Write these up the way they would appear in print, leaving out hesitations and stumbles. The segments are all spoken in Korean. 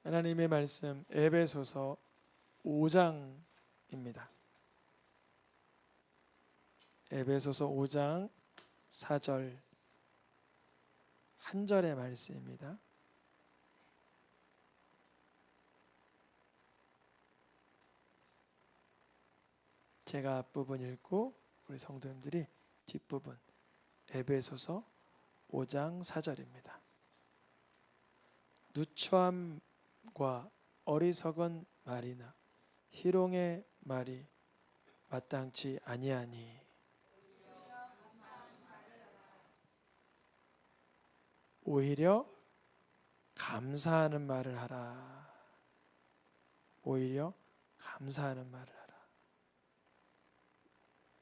하나님의 말씀 에베소서 5장입니다. 에베소서 5장 4절 한 절의 말씀입니다. 제가 앞부분 읽고 우리 성도님들이 뒷부분 에베소서 5장 4절입니다. 누추함과 어리석은 말이나 희롱의 말이 마땅치 아니하니 오히려 감사하는 말을 하라. 오히려 감사하는 말을 하라.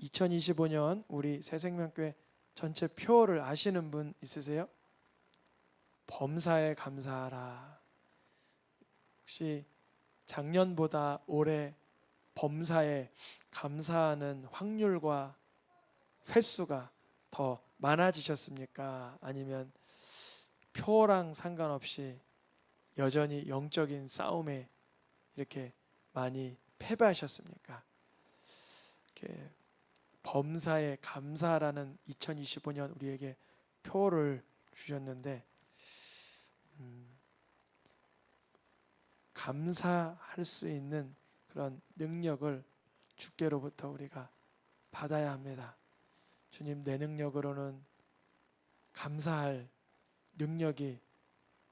2025년 우리 새생명교회 전체 표어를 아시는 분 있으세요? 범사에 감사하라. 혹시 작년보다 올해 범사에 감사하는 확률과 횟수가 더 많아지셨습니까? 아니면 표랑 상관없이 여전히 영적인 싸움에 이렇게 많이 패배하셨습니까? 이렇게 범사에 감사라는 2025년 우리에게 표를 주셨는데 감사할 수 있는 그런 능력을 주께로부터 우리가 받아야 합니다. 주님, 내 능력으로는 감사할 능력이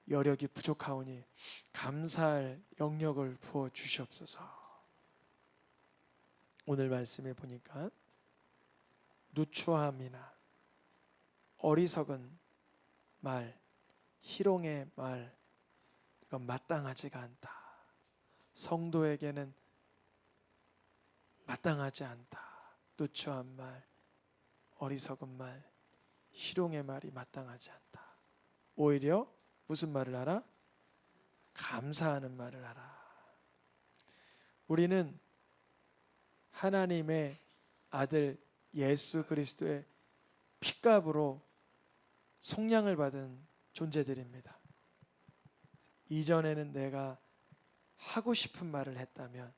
여력이 부족하오니 감사할 영역을 부어 주시옵소서. 오늘 말씀에 보니까 누추함이나 어리석은 말, 희롱의 말, 이건 마땅하지가 않다. 성도에게는 마땅하지 않다. 누추한 말, 어리석은 말, 희롱의 말이 마땅하지 않다. 오히려 무슨 말을 하라? 감사하는 말을 하라. 우리는 하나님의 아들 예수 그리스도의 핏값으로 속량을 받은 존재들입니다. 이전에는 내가 하고 싶은 말을 했다면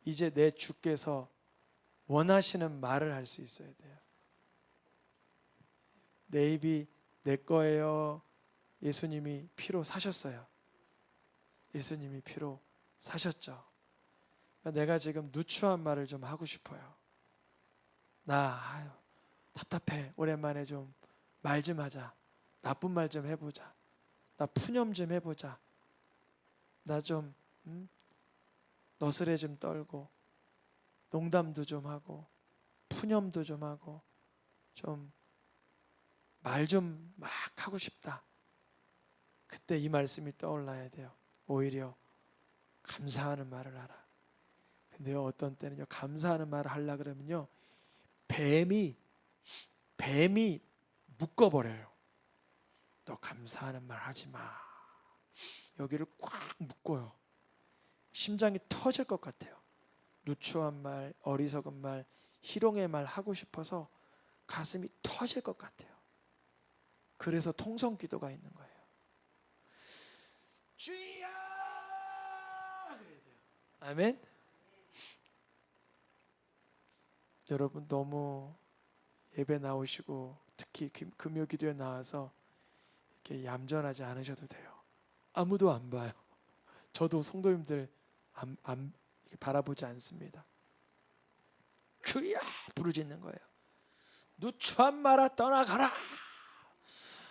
이제 내 주께서 원하시는 말을 할 수 있어야 돼요. 내 입이 내 거예요. 예수님이 피로 사셨어요. 예수님이 피로 사셨죠. 내가 지금 누추한 말을 좀 하고 싶어요. 답답해. 오랜만에 좀 말 좀 하자. 나쁜 말 좀 해보자. 나 푸념 좀 해보자. 나 좀 너스레 좀 떨고 농담도 좀 하고 푸념도 좀 하고 좀 말 좀 막 하고 싶다. 그때 이 말씀이 떠올라야 돼요. 오히려 감사하는 말을 하라. 근데 어떤 때는요, 감사하는 말을 하려 그러면요, 뱀이 묶어버려요. 너 감사하는 말 하지 마. 여기를 꽉 묶어요. 심장이 터질 것 같아요. 누추한 말, 어리석은 말, 희롱의 말 하고 싶어서 가슴이 터질 것 같아요. 그래서 통성기도가 있는 거예요. 주여! 그래야 돼요. 아멘. 여러분 너무 예배 나오시고 특히 금요기도에 나와서 이렇게 얌전하지 않으셔도 돼요. 아무도 안 봐요. 저도 성도님들 안 바라보지 않습니다. 주여! 부르짖는 거예요. 누추한 말아 떠나가라.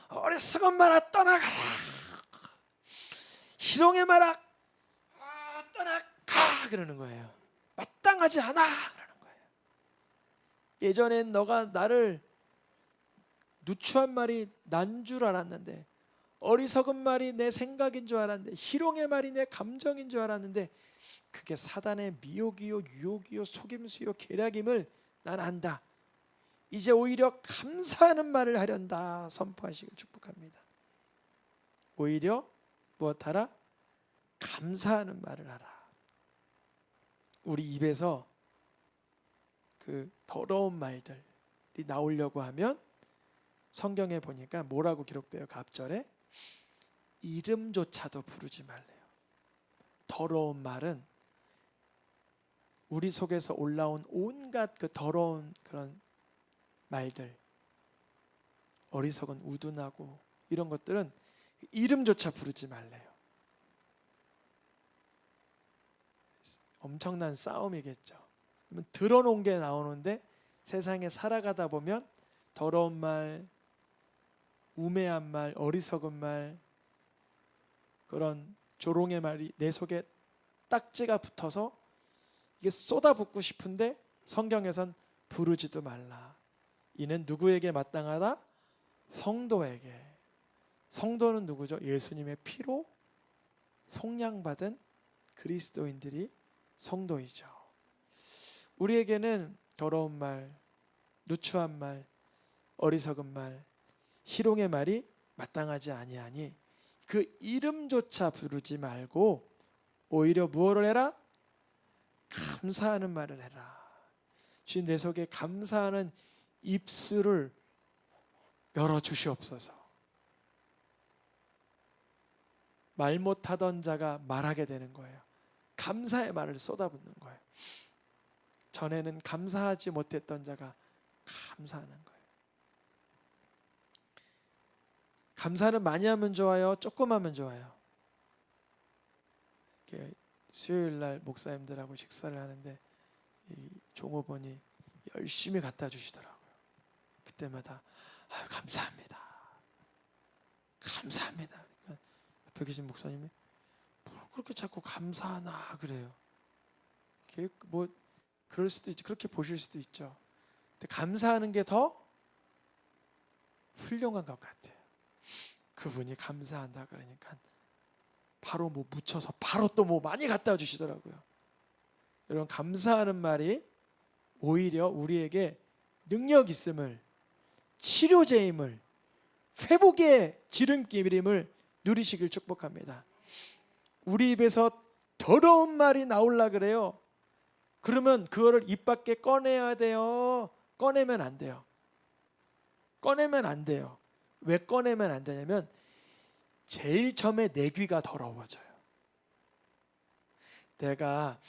어리석은 말아 떠나가라. 희롱의 말아 떠나가. 그러는 거예요. 마땅하지 않아. 그러는 거예요. 예전엔 너가 나를 누추한 말이 난 줄 알았는데, 어리석은 말이 내 생각인 줄 알았는데, 희롱의 말이 내 감정인 줄 알았는데, 그게 사단의 미혹이요 유혹이요 속임수요 계략임을 난 안다. 이제 오히려 감사하는 말을 하련다. 선포하시길 축복합니다. 오히려 무엇하라? 감사하는 말을 하라. 우리 입에서 그 더러운 말들이 나오려고 하면 성경에 보니까 뭐라고 기록돼요? 갑절에 이름조차도 부르지 말래요. 더러운 말은 우리 속에서 올라온 온갖 그 더러운 그런 말들, 어리석은 우둔하고 이런 것들은 이름조차 부르지 말래요. 엄청난 싸움이겠죠. 그러면 드러놓은 게 나오는데 세상에 살아가다 보면 더러운 말, 우매한 말, 어리석은 말, 그런 조롱의 말이 내 속에 딱지가 붙어서 이게 쏟아붓고 싶은데 성경에선 부르지도 말라. 이는 누구에게 마땅하다? 성도에게. 성도는 누구죠? 예수님의 피로 속량받은 그리스도인들이 성도이죠. 우리에게는 더러운 말, 누추한 말, 어리석은 말, 희롱의 말이 마땅하지 아니하니 그 이름조차 부르지 말고 오히려 무엇을 해라? 감사하는 말을 해라. 주님, 내 속에 감사하는 입술을 열어주시옵소서. 말 못하던 자가 말하게 되는 거예요. 감사의 말을 쏟아붓는 거예요. 전에는 감사하지 못했던 자가 감사하는 거예요. 감사는 많이 하면 좋아요? 조금 하면 좋아요? 이렇게 수요일 날 목사님들하고 식사를 하는데 이 종업원이 열심히 갖다 주시더라고요. 그때마다 아유, 감사합니다. 감사합니다. 그러니까 옆에 계신 목사님이 뭘 그렇게 자꾸 감사하나 그래요. 뭐 그럴 수도 있죠. 그렇게 보실 수도 있죠. 근데 감사하는 게 더 훌륭한 것 같아요. 그분이 감사한다 그러니까 바로 뭐 묻혀서 바로 또 뭐 많이 갖다 주시더라고요. 여러분, 감사하는 말이 오히려 우리에게 능력 있음을, 치료제임을, 회복의 지름길임을 누리시길 축복합니다. 우리 입에서 더러운 말이 나올라 그래요. 그러면 그거를 입 밖에 꺼내야 돼요? 꺼내면 안 돼요. 꺼내면 안 돼요. 왜 꺼내면 안 되냐면 제일 처음에 내 귀가 더러워져요. 내가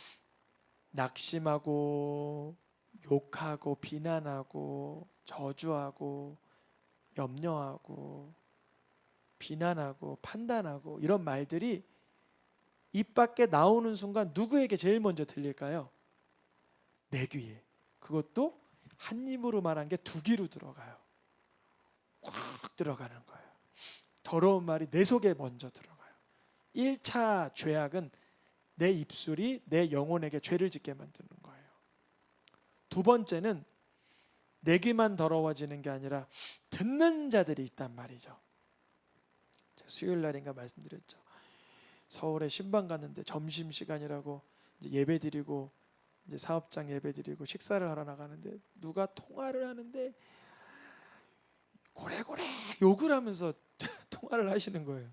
낙심하고 욕하고 비난하고 저주하고 염려하고 비난하고 판단하고 이런 말들이 입 밖에 나오는 순간 누구에게 제일 먼저 들릴까요? 내 귀에. 그것도 한 입으로 말한 게 두 귀로 들어가요. 꽉 들어가는 거예요. 더러운 말이 내 속에 먼저 들어가요. 1차 죄악은 내 입술이 내 영혼에게 죄를 짓게 만드는 거예요. 두 번째는 내 귀만 더러워지는 게 아니라 듣는 자들이 있단 말이죠. 수요일 날인가 말씀드렸죠. 서울에 신방 갔는데 점심시간이라고 이제 예배 드리고 이제 사업장 예배 드리고 식사를 하러 나가는데 누가 통화를 하는데 고래고래 욕을 하면서 통화를 하시는 거예요.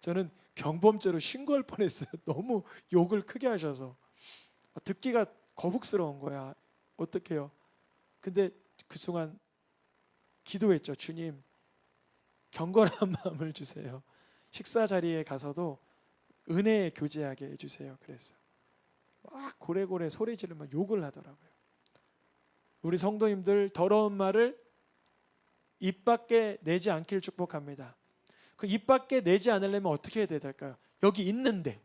저는 경범죄로 신고할 뻔했어요. 너무 욕을 크게 하셔서 듣기가 거북스러운 거야. 어떡해요? 근데 그 순간 기도했죠. 주님, 경건한 마음을 주세요. 식사 자리에 가서도 은혜에 교제하게 해주세요. 그래서 막 고래고래 소리 지르면 욕을 하더라고요. 우리 성도님들 더러운 말을 입 밖에 내지 않기를 축복합니다. 그 입 밖에 내지 않으려면 어떻게 해야 될까요? 여기 있는데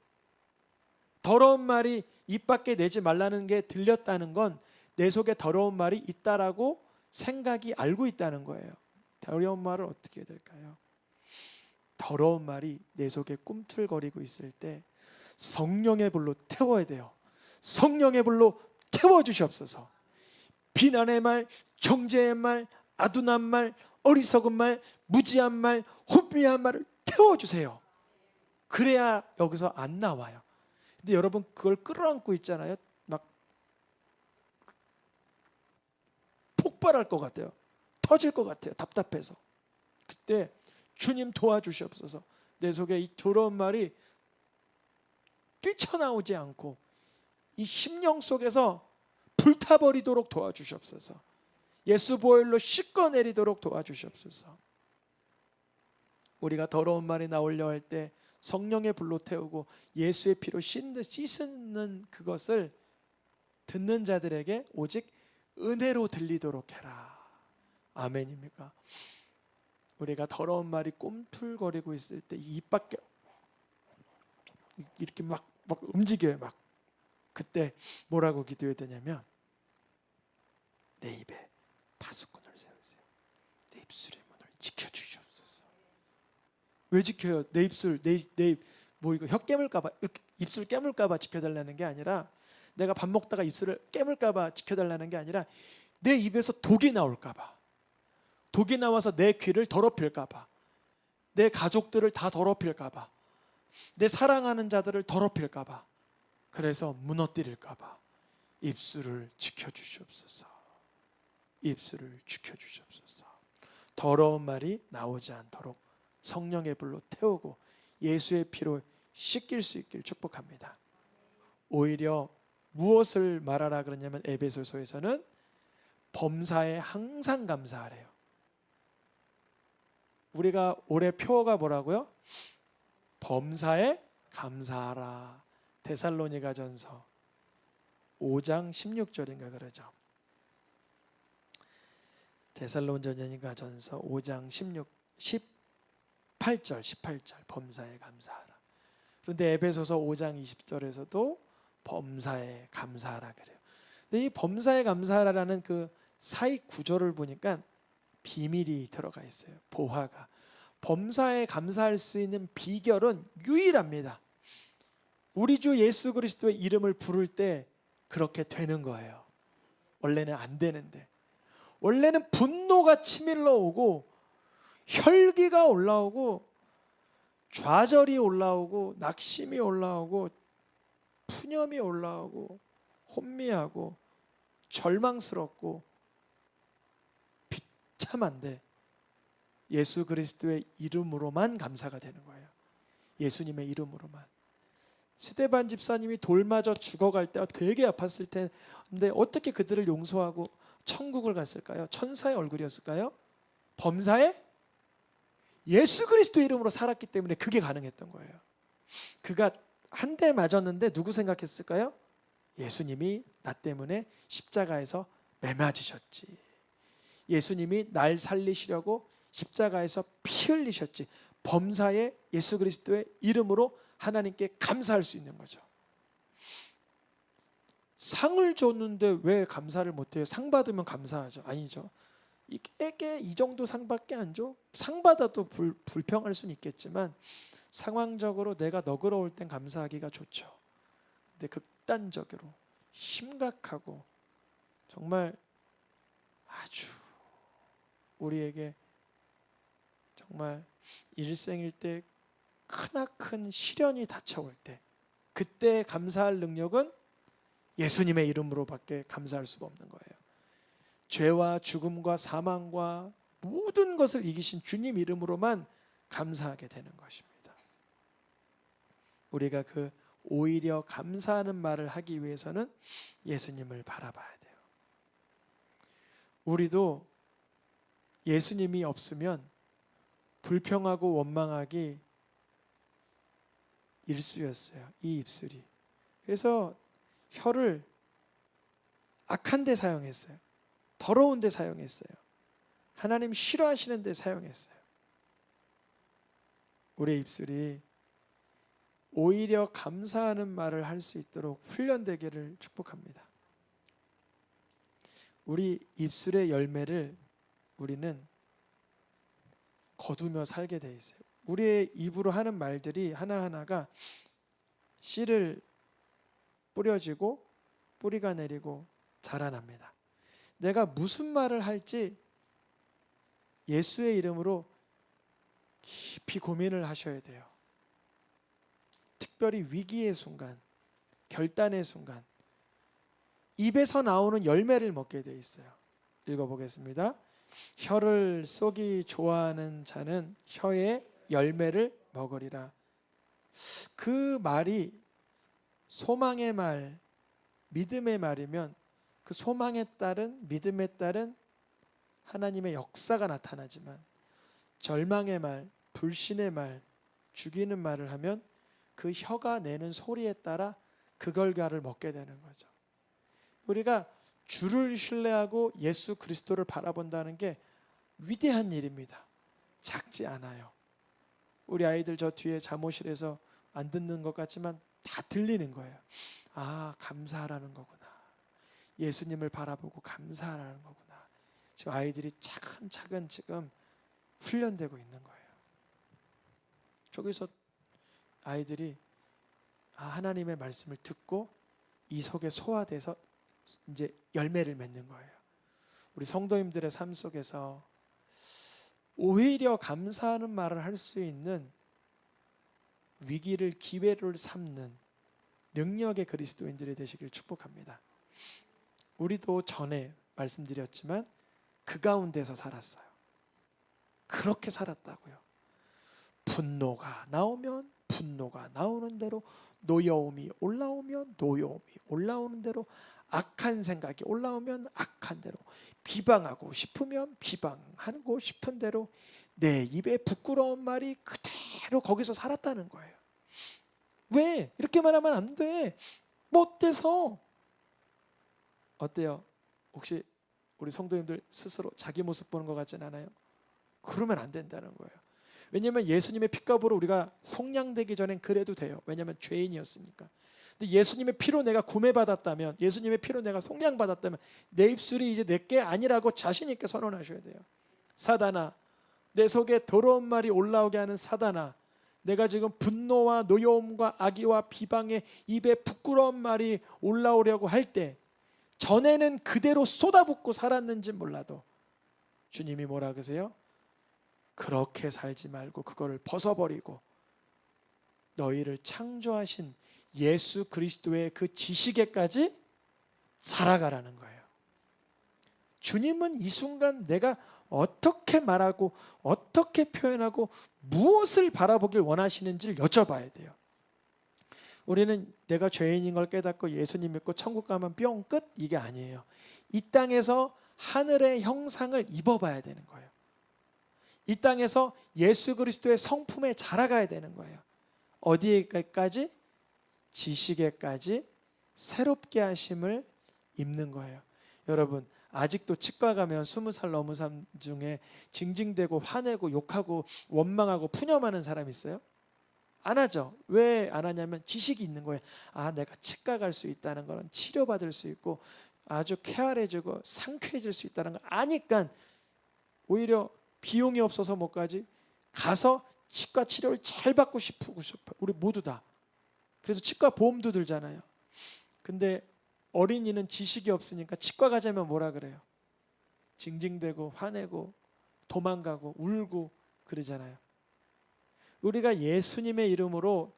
더러운 말이 입 밖에 내지 말라는 게 들렸다는 건 내 속에 더러운 말이 있다라고 생각이 알고 있다는 거예요. 더러운 말을 어떻게 해야 될까요? 더러운 말이 내 속에 꿈틀거리고 있을 때 성령의 불로 태워야 돼요. 성령의 불로 태워주시옵소서. 비난의 말, 정죄의 말, 아둔한 말, 어리석은 말, 무지한 말, 혼미한 말을 태워주세요. 그래야 여기서 안 나와요. 근데 여러분 그걸 끌어안고 있잖아요. 막 폭발할 것 같아요. 터질 것 같아요. 답답해서. 그때 주님 도와주시옵소서. 내 속에 이 더러운 말이 뛰쳐나오지 않고 이 심령 속에서 불타버리도록 도와주시옵소서. 예수 보혈로 씻어내리도록 도와주시옵소서. 우리가 더러운 말이 나오려 할 때 성령의 불로 태우고 예수의 피로 씻는 그것을 듣는 자들에게 오직 은혜로 들리도록 해라. 아멘입니까? 우리가 더러운 말이 꿈틀거리고 있을 때 입 밖에 이렇게 막 움직여요. 막 그때 뭐라고 기도해야 되냐면 내 입에 파수꾼을 세우세요. 내 입술의 문을 지켜주시옵소서. 왜 지켜요? 내 입술, 내 입 뭐 이거 혀 깨물까봐, 입술 깨물까봐 지켜달라는 게 아니라, 내가 밥 먹다가 입술을 깨물까봐 지켜달라는 게 아니라, 내 입에서 독이 나올까봐, 독이 나와서 내 귀를 더럽힐까봐, 내 가족들을 다 더럽힐까봐, 내 사랑하는 자들을 더럽힐까봐, 그래서 무너뜨릴까봐 입술을 지켜주시옵소서. 입술을 지켜주시옵소서. 더러운 말이 나오지 않도록 성령의 불로 태우고 예수의 피로 씻길 수 있길 축복합니다. 오히려 무엇을 말하라 그러냐면 에베소서에서는 범사에 항상 감사하래요. 우리가 올해 표어가 뭐라고요? 범사에 감사하라. 데살로니가전서 5장 16절인가 그러죠. 데살로니가전서 5장 18절 범사에 감사하라. 그런데 에베소서 5장 20절에서도 범사에 감사하라 그래요. 근데 이 범사에 감사하라라는 그 사이 구절을 보니까 비밀이 들어가 있어요. 보화가. 범사에 감사할 수 있는 비결은 유일합니다. 우리 주 예수 그리스도의 이름을 부를 때 그렇게 되는 거예요. 원래는 안 되는데. 원래는 분노가 치밀러 오고 혈기가 올라오고 좌절이 올라오고 낙심이 올라오고 푸념이 올라오고 혼미하고 절망스럽고 비참한데 예수 그리스도의 이름으로만 감사가 되는 거예요. 예수님의 이름으로만. 스데반 집사님이 돌 맞아 죽어갈 때 되게 아팠을 텐데 어떻게 그들을 용서하고 천국을 갔을까요? 천사의 얼굴이었을까요? 범사에 예수 그리스도 이름으로 살았기 때문에 그게 가능했던 거예요. 그가 한 대 맞았는데 누구 생각했을까요? 예수님이 나 때문에 십자가에서 매맞으셨지. 예수님이 날 살리시려고 십자가에서 피 흘리셨지. 범사에 예수 그리스도의 이름으로 하나님께 감사할 수 있는 거죠. 상을 줬는데 왜 감사를 못해요? 상 받으면 감사하죠. 아니죠. 이게 이 정도 상밖에 안 줘? 상 받아도 불평할 수는 있겠지만 상황적으로 내가 너그러울 땐 감사하기가 좋죠. 근데 극단적으로 심각하고 정말 아주 우리에게 정말 일생일 때 크나큰 시련이 닥쳐올 때 그때 감사할 능력은 예수님의 이름으로밖에 감사할 수가 없는 거예요. 죄와 죽음과 사망과 모든 것을 이기신 주님 이름으로만 감사하게 되는 것입니다. 우리가 그 오히려 감사하는 말을 하기 위해서는 예수님을 바라봐야 돼요. 우리도 예수님이 없으면 불평하고 원망하기 일쑤였어요. 이 입술이. 그래서 혀를 악한 데 사용했어요. 더러운 데 사용했어요. 하나님 싫어하시는 데 사용했어요. 우리의 입술이 오히려 감사하는 말을 할 수 있도록 훈련되기를 축복합니다. 우리 입술의 열매를 우리는 거두며 살게 돼 있어요. 우리의 입으로 하는 말들이 하나하나가 씨를 뿌려지고 뿌리가 내리고 자라납니다. 내가 무슨 말을 할지 예수의 이름으로 깊이 고민을 하셔야 돼요. 특별히 위기의 순간, 결단의 순간, 입에서 나오는 열매를 먹게 돼 있어요. 읽어보겠습니다. 혀를 쏘기 좋아하는 자는 혀의 열매를 먹으리라. 그 말이 소망의 말, 믿음의 말이면 그 소망에 따른, 믿음에 따른 하나님의 역사가 나타나지만 절망의 말, 불신의 말, 죽이는 말을 하면 그 혀가 내는 소리에 따라 그 결과를 먹게 되는 거죠. 우리가 주를 신뢰하고 예수 그리스도를 바라본다는 게 위대한 일입니다. 작지 않아요. 우리 아이들 저 뒤에 잠옷실에서 안 듣는 것 같지만 다 들리는 거예요. 아, 감사하라는 거구나. 예수님을 바라보고 감사하라는 거구나. 지금 아이들이 차근차근 지금 훈련되고 있는 거예요. 저기서 아이들이 하나님의 말씀을 듣고 이 속에 소화돼서 이제 열매를 맺는 거예요. 우리 성도님들의 삶 속에서 오히려 감사하는 말을 할 수 있는 위기를 기회로 삼는 능력의 그리스도인들이 되시길 축복합니다. 우리도 전에 말씀드렸지만 그 가운데서 살았어요. 그렇게 살았다고요. 분노가 나오면 분노가 나오는 대로, 노여움이 올라오면 노여움이 올라오는 대로, 악한 생각이 올라오면 악한 대로, 비방하고 싶으면 비방하고 싶은 대로 내 입에 부끄러운 말이 그대로 거기서 살았다는 거예요. 왜? 이렇게 말하면 안 돼. 못돼서. 어때요? 혹시 우리 성도님들 스스로 자기 모습 보는 것 같진 않아요? 그러면 안 된다는 거예요. 왜냐하면 예수님의 핏값으로 우리가 속량되기 전엔 그래도 돼요. 왜냐하면 죄인이었으니까. 근데 예수님의 피로 내가 구매받았다면, 예수님의 피로 내가 속량받았다면 내 입술이 이제 내게 아니라고 자신 있게 선언하셔야 돼요. 사단아, 내 속에 더러운 말이 올라오게 하는 사단아, 내가 지금 분노와 노여움과 악의와 비방에 입에 부끄러운 말이 올라오려고 할 때 전에는 그대로 쏟아붓고 살았는지 몰라도 주님이 뭐라 그러세요? 그렇게 살지 말고 그거를 벗어버리고 너희를 창조하신 예수 그리스도의 그 지식에까지 살아가라는 거예요. 주님은 이 순간 내가 어떻게 말하고 어떻게 표현하고 무엇을 바라보길 원하시는지를 여쭤봐야 돼요. 우리는 내가 죄인인 걸 깨닫고 예수님 믿고 천국 가면 뿅 끝, 이게 아니에요. 이 땅에서 하늘의 형상을 입어봐야 되는 거예요. 이 땅에서 예수 그리스도의 성품에 자라가야 되는 거예요. 어디에까지? 지식에까지 새롭게 하심을 입는 거예요. 여러분, 아직도 치과 가면 20살 넘은 사람 중에 징징대고 화내고 욕하고 원망하고 푸념하는 사람 있어요? 안 하죠. 왜 안 하냐면 지식이 있는 거예요. 내가 치과 갈 수 있다는 거는 치료받을 수 있고 아주 쾌활해지고 상쾌해질 수 있다는 걸 아니까 오히려 비용이 없어서 못 가지, 가서 치과 치료를 잘 받고 싶고 싶어요. 우리 모두 다. 그래서 치과 보험도 들잖아요. 근데 어린이는 지식이 없으니까 치과 가자면 뭐라 그래요? 징징대고 화내고 도망가고 울고 그러잖아요. 우리가 예수님의 이름으로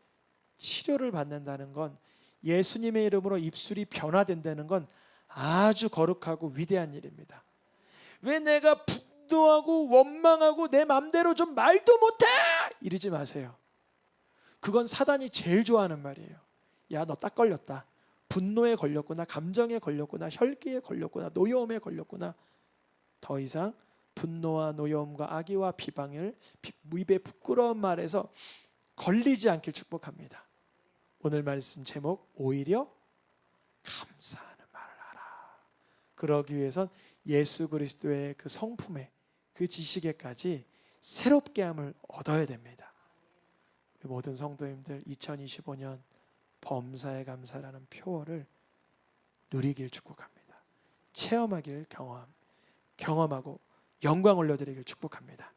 치료를 받는다는 건, 예수님의 이름으로 입술이 변화된다는 건 아주 거룩하고 위대한 일입니다. 왜 내가 분노하고 원망하고 내 맘대로 좀 말도 못해! 이러지 마세요. 그건 사단이 제일 좋아하는 말이에요. 야, 너 딱 걸렸다. 분노에 걸렸구나, 감정에 걸렸구나, 혈기에 걸렸구나, 노여움에 걸렸구나. 더 이상 분노와 노여움과 악의와 비방을 입에 부끄러운 말에서 걸리지 않길 축복합니다. 오늘 말씀 제목, 오히려 감사하는 말을 하라. 그러기 위해선 예수 그리스도의 그 성품에, 그 지식에까지 새롭게 함을 얻어야 됩니다. 모든 성도님들 2025년 범사에 감사라는 표어를 누리길 축복합니다. 체험하길 경험하고 영광 올려드리길 축복합니다.